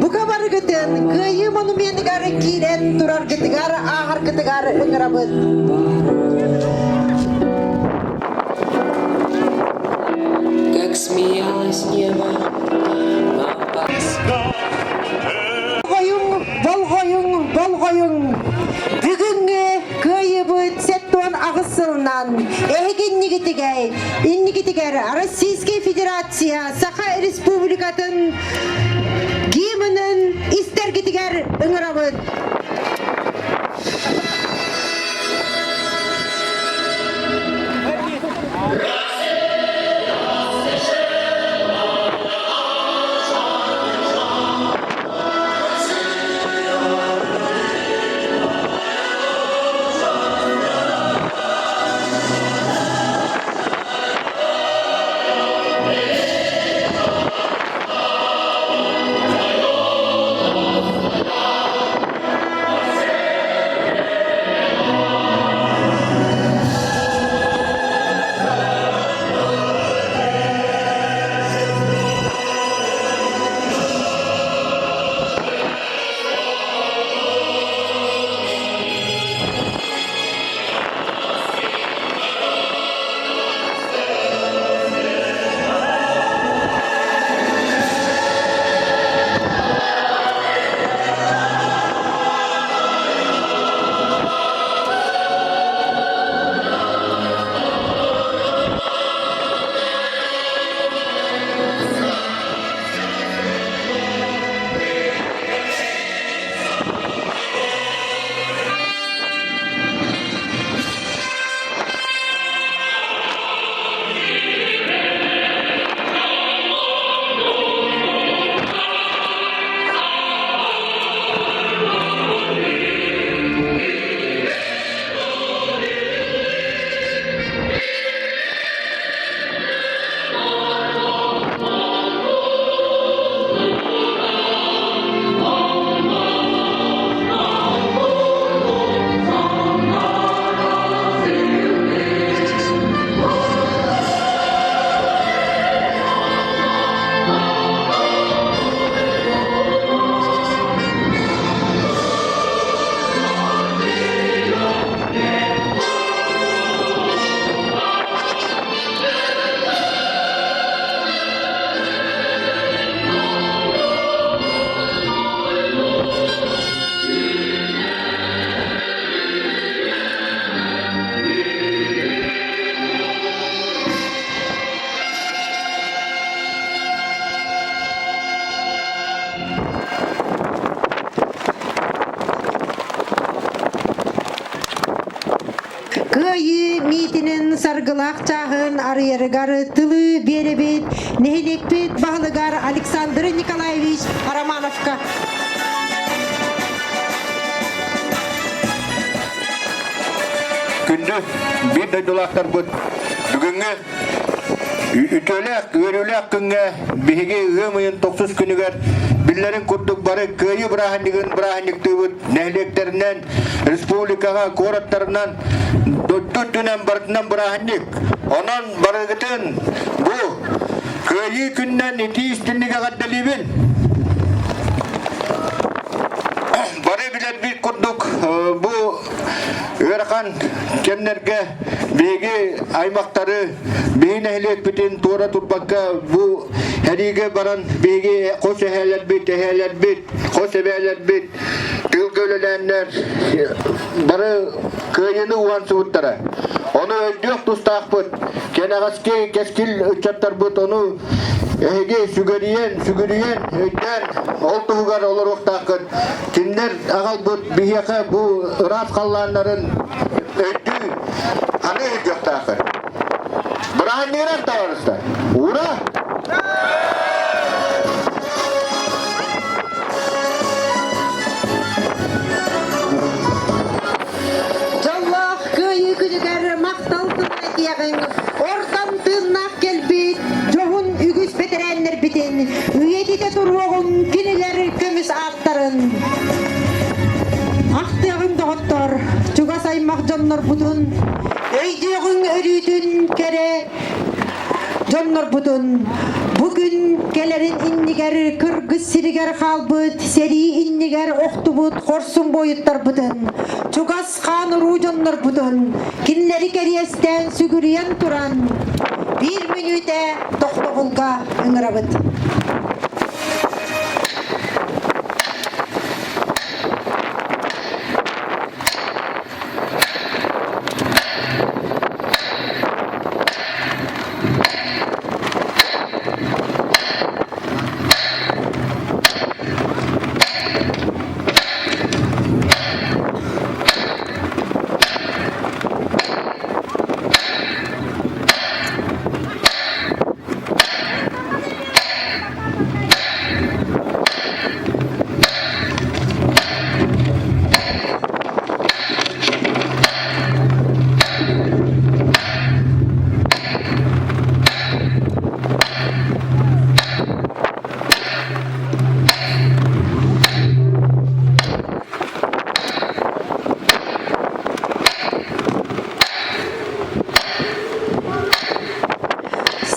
Bukabargıtın kıyı monumentigara kiret durar gıtıgara ahar gıtıgara ıngrabıt. Как смеялось небо, Bol koyun. Bugünkü kıyıbıt setton ağısılnan innigitiger Российская Федерация Саха Республикатын giyiminin istergitiger ıngrabıt. Тыгылақ чағын арыярыгары тылы беребет, нехелекпет бағылыгар Александр Николаевич Романовка. Күнді бір дайдолақтар бұд. Бүгінгі үтөлек, өрілек күнге бігі ғымайын 90 күнігер биллерин күрдік бары көйі біраханлықты бұд. Нәхлектерінен, республикаға, кораттарынан, дүттүнен бартынан біраханлық. Онан барығытын бұл көйі күннен еті істінлігі қаддалибін. Бары білет бір күрдік бұл Өрхан кемнерге беги аймақтары бейін әхілет бітін тура тұрпаққа бұл әриге баран беги қос әхәлет бет, қос әбәлет бет, тыл көлеләнлер бары көйіні уансы бұттара. Оны өлдіқ тұстақ бұд, кенағаске кескіл үтчаттар бұд, оны әйге сүгіріен, өйден, ол тұғығар олар оқтақын. Тіндер ағал бұд, бейеқі бұл ұрат қалланларын өйді, аны өйді оқтақын. Бұрағын нерен тауырыстар? Ура! Жаллах көйі күнігер мақталтын әтияғын, ортан тыннақ келбет, жоғын үгіз бетерәнлер бітен, үйетіде тұруғын кенелер көміс аттарын. Ақтығын доғыттар, чуға саймақ жоннор бұтын, өйдеғын өрүйтін кере жоннор бұтын. Бүгін келерін иннигер кыргыз сиригер қалбыт, сери иннигер оқтубыт, қорсын бойыттар бұтын. Чугас қан ұру жоннор бұтын, кинлері керестен сүгірген тұран. Bir minüte тоқтоғылға үңірабыт.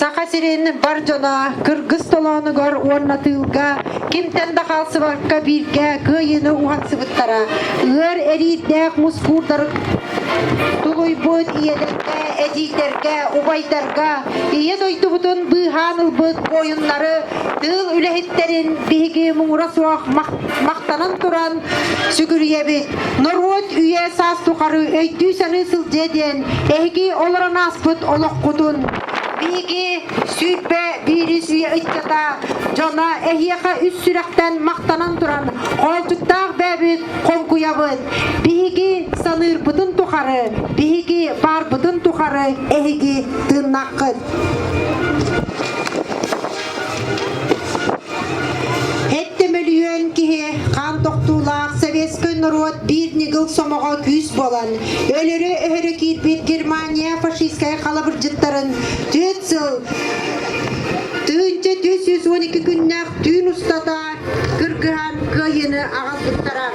Сақасырен бар жона, кыргыз толанығар орнатылға, кемтен да қалсы баққа бірге көйіні уғансы бұттара. Үр әрейдәк мұскурдар тұлой бұд иелерге, әдейдерге, убайдарға, иен ойты бұтын бұғаныл бұд ойынлары, тыл үләхеттерін бейге мұңыра суақ мақтанан тұран сүгірге бет. Нұрғыт үйе сас тұқары өйті сәні сыл жеден, әйге оларан аспыт олық құтын. Биги сүрбе бирис үйе ыттата, жона әйеға үс сүрәқтен мақтанан тұран, қолтықтақ бәбіт қонқуябыт. Биги саныр бұтын тұқары, биги бар бұтын тұқары, әйге тыннаққыт. Әттемеліен кеге қан тоқтулақ Советский народ бір негіл сомаға күз болан. Өлірі өһірі кербет Германия фашистская қалабыр жыттарын 4 жыл 412 күннәқ түйін ұстата кіргіған көйіні ағалдықтара.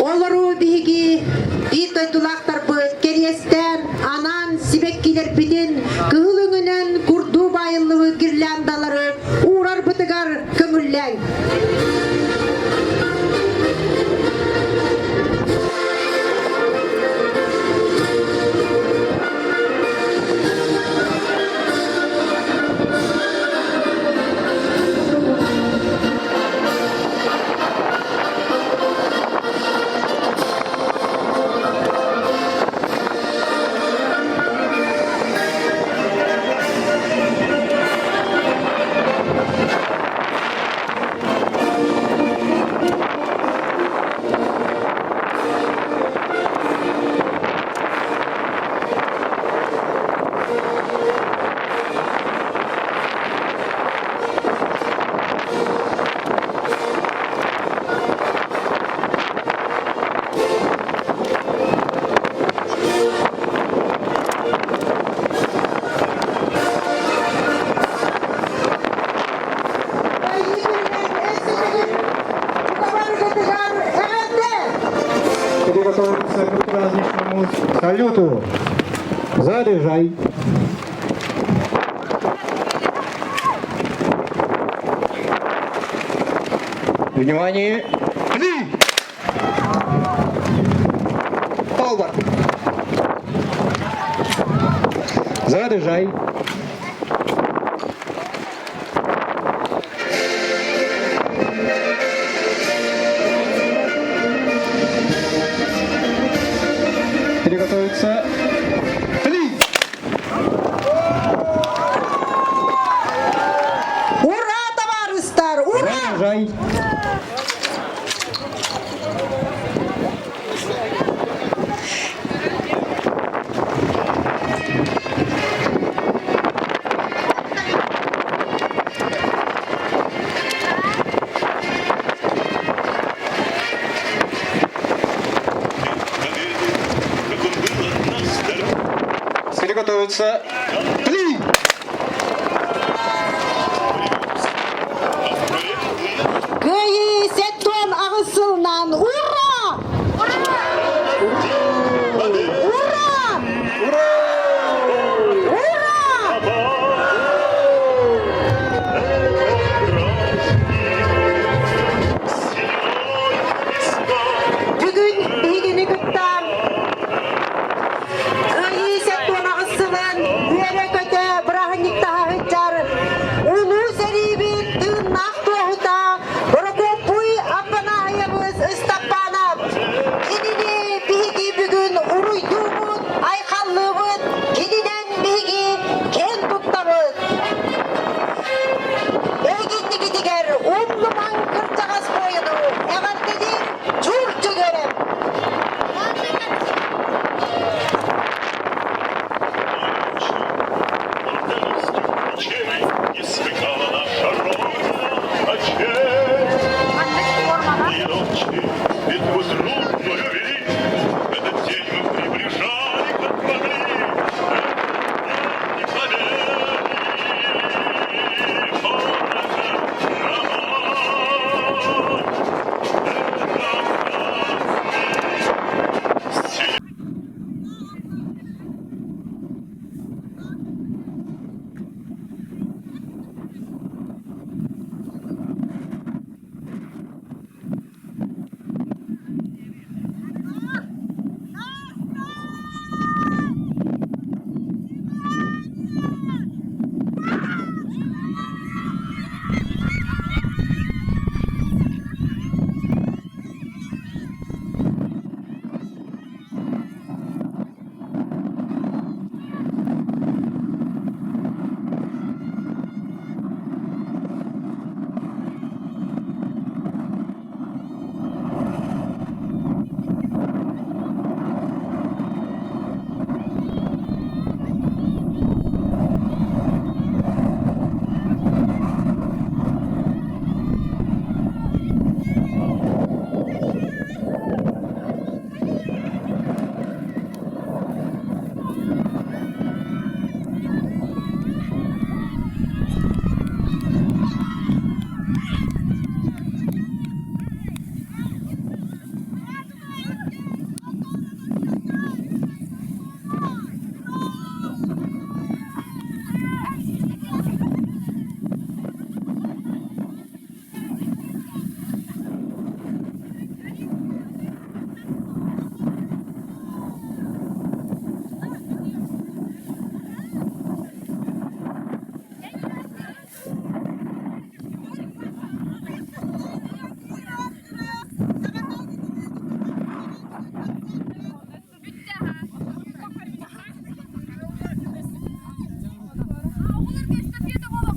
Олару бігі бір тойтулақтар бұд керестен анан сибеккелер біден күліңінен күрду байылығы гирляндалары урар бұтығар көңілләң. готово. Заряжай. Внимание. Пли! Повар. Заряжай. Приготовиться. Пли! Ура, товарищдар! Ура! Заряжай. Приготовиться. Пли! Кıyı seton ağısından uğra! Uğra! Uğra! Bugün bilgini kutlam. Kıyı seton ağısından böyle kötü bırakınlık daha hıçar. Ulu seribin tığınak doğuda Borokopuy apanayamız ıstapanap. Kinini bilgi bugün uruyduğumuz aykallığımız kininen bilgi ken tuttamız. Bilginli gidiger umluman kırcağız boyunu eğer dedir çurcu görem. Не свекала наша родина, а честь и ночи битву трудную вели. Этот день мы приближали, как могли, не победы. Olur,